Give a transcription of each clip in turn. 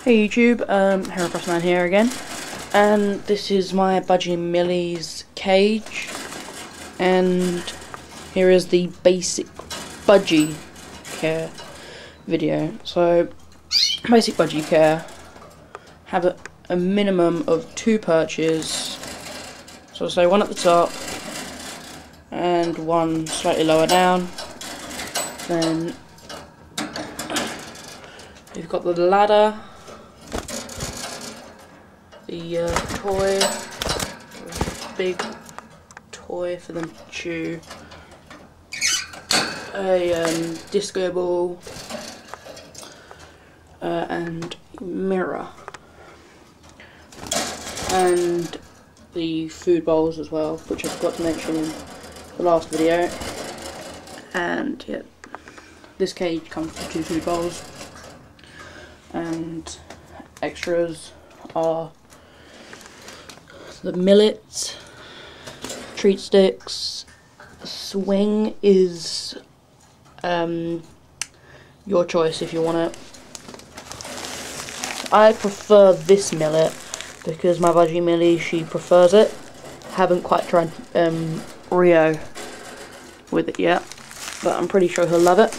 Hey YouTube, HeroPressman here again, and this is my budgie Millie's cage, and here is the basic budgie care video. So, basic budgie care, have a minimum of 2 perches, so say one at the top, and one slightly lower down. Then you've got the ladder, the toy, big toy for them to chew, a disco ball, and mirror, and the food bowls as well, which I forgot to mention in the last video. And yeah, this cage comes with 2 food bowls, and extras are the millets, treat sticks. Swing is your choice if you want it. I prefer this millet because my budgie Millie, she prefers it. Haven't quite tried Rio with it yet, but I'm pretty sure he'll love it.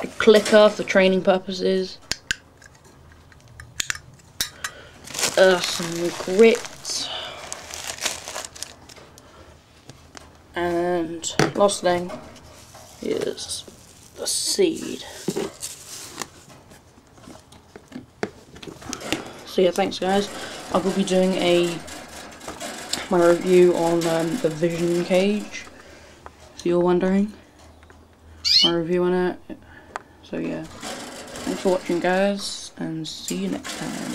A clicker for training purposes. Some grit, and last thing is the seed. So yeah, thanks guys. I will be doing my review on the Vision cage, if you're wondering. My review on it. So yeah, thanks for watching guys, and see you next time.